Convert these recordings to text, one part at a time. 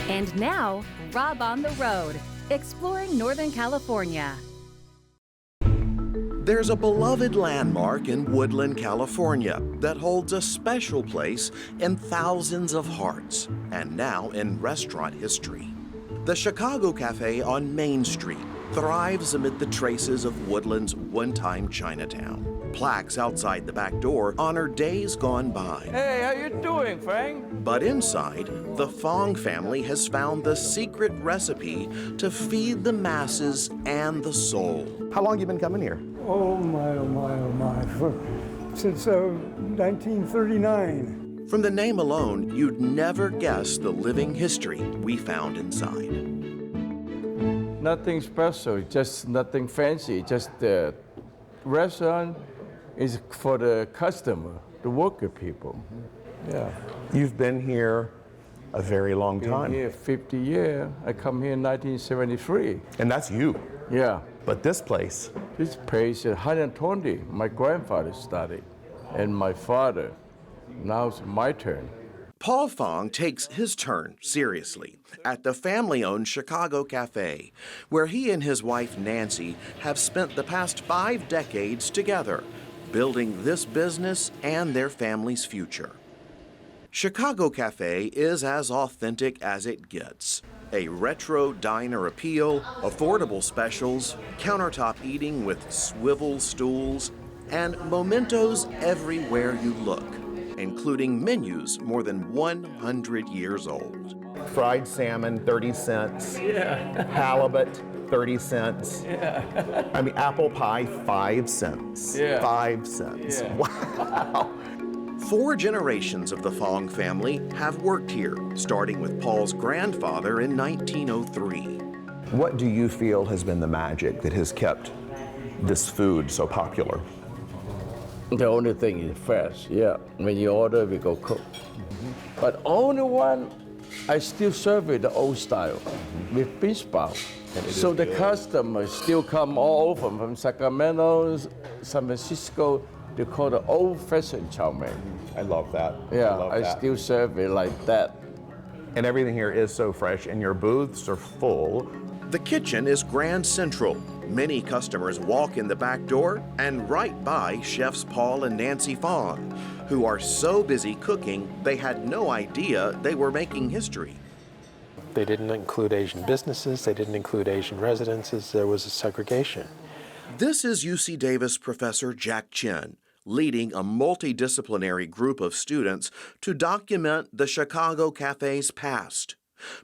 And now, Rob on the Road, exploring Northern California. There's a beloved landmark in Woodland, California that holds a special place in thousands of hearts and now in restaurant history. The Chicago Cafe on Main Street thrives amid the traces of Woodland's one-time Chinatown. Plaques outside the back door honor days gone by. Hey, how you doing, Frank? But inside, the Fong family has found the secret recipe to feed the masses and the soul. How long have you been coming here? Oh my, oh my, oh my. Since 1939. From the name alone, you'd never guess the living history we found inside. Nothing special, just nothing fancy. Just the restaurant is for the customer, the worker people. Yeah. You've been here a very long time. Been here 50 years. I come here in 1973. And that's you. Yeah. But this place, This place is 120. My grandfather started, and my father. Now it's my turn. Paul Fong takes his turn seriously at the family-owned Chicago Cafe, where he and his wife Nancy have spent the past 5 decades together, building this business and their family's future. Chicago Cafe is as authentic as it gets. A retro diner appeal, affordable specials, countertop eating with swivel stools, and mementos everywhere you look, including menus more than 100 years old. fried salmon, 30 cents. Yeah. Halibut, 30 cents. Yeah. I mean, apple pie, 5 cents. Yeah. 5 cents. Yeah. Wow. 4 generations of the Fong family have worked here, starting with Paul's grandfather in 1903. What do you feel has been the magic that has kept this food so popular? The only thing is fresh, yeah. When you order, we go cook. But only one, I still serve it the old style with bean sprout. So the customers still come all over from Sacramento, San Francisco. They call it old-fashioned chow mein. I love that. Yeah, love I that. still serve it like that. And everything here is so fresh, and your booths are full. The kitchen is Grand Central. Many customers walk in the back door and right by chefs Paul and Nancy Fong, who are so busy cooking they had no idea they were making history. They didn't include Asian businesses, they didn't include Asian residences, there was a segregation. This is UC Davis professor Jack Chen, leading a multidisciplinary group of students to document the Chicago Cafe's past.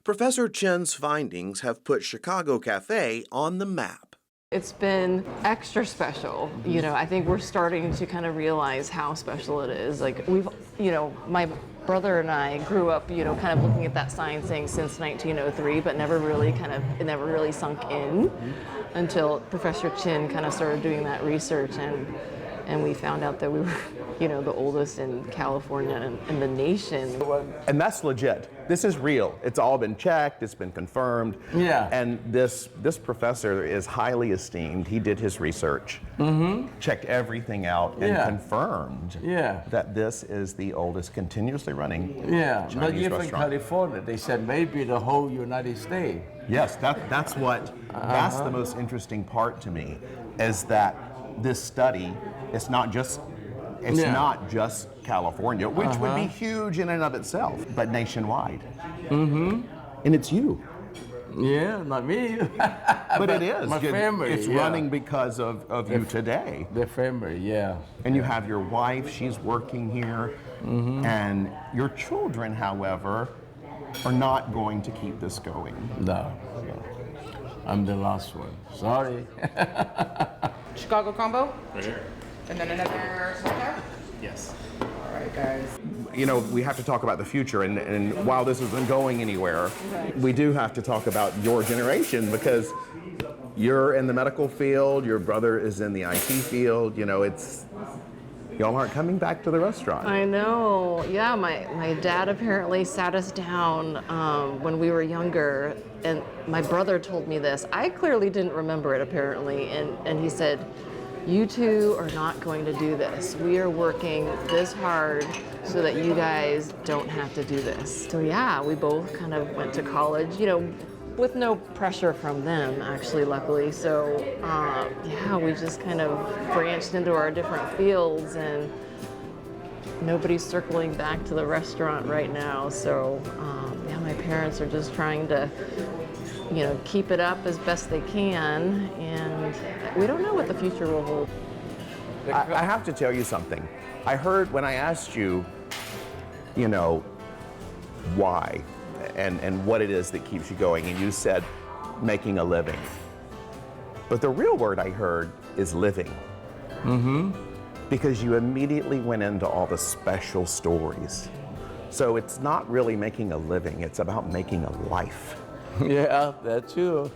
Professor Chen's findings have put Chicago Cafe on the map. It's been extra special. You know, I think we're starting to kind of realize how special it is. Like my brother and I grew up, kind of looking at that sign saying since 1903, but it never really sunk in until Professor Chin kind of started doing that research, and we found out that we were, the oldest in California and in the nation. And that's legit. This is real. It's all been checked, it's been confirmed. Yeah. And this professor is highly esteemed. He did his research, checked everything out, and confirmed that this is the oldest continuously running But Chinese even in restaurant. California, they said maybe the whole United States. Yes, that's the most interesting part to me, is that this study is not just California, which would be huge in and of itself, but nationwide. And it's you. Yeah, not me. But it is. My family. It's running because of you today. The family, yeah. And you have your wife, she's working here. And your children, however, are not going to keep this going. No. I'm the last one. Sorry. Chicago combo? Right here. And then another salsa? Yes. All right, guys. We have to talk about the future, and while this isn't going anywhere, we do have to talk about your generation, because you're in the medical field, your brother is in the IT field, y'all aren't coming back to the restaurant. I know. Yeah, my dad apparently sat us down when we were younger, and my brother told me this. I clearly didn't remember it, apparently, and he said, you two are not going to do this. We are working this hard so that you guys don't have to do this. So yeah, we both kind of went to college, with no pressure from them, actually, luckily. So yeah, we just kind of branched into our different fields, and nobody's circling back to the restaurant right now. So yeah, my parents are just trying to, keep it up as best they can, and we don't know what the future will hold. I have to tell you something. I heard when I asked you, why and what it is that keeps you going, and you said making a living. But the real word I heard is living. Mm-hmm. Because you immediately went into all the special stories. So it's not really making a living, it's about making a life. Yeah, that's true.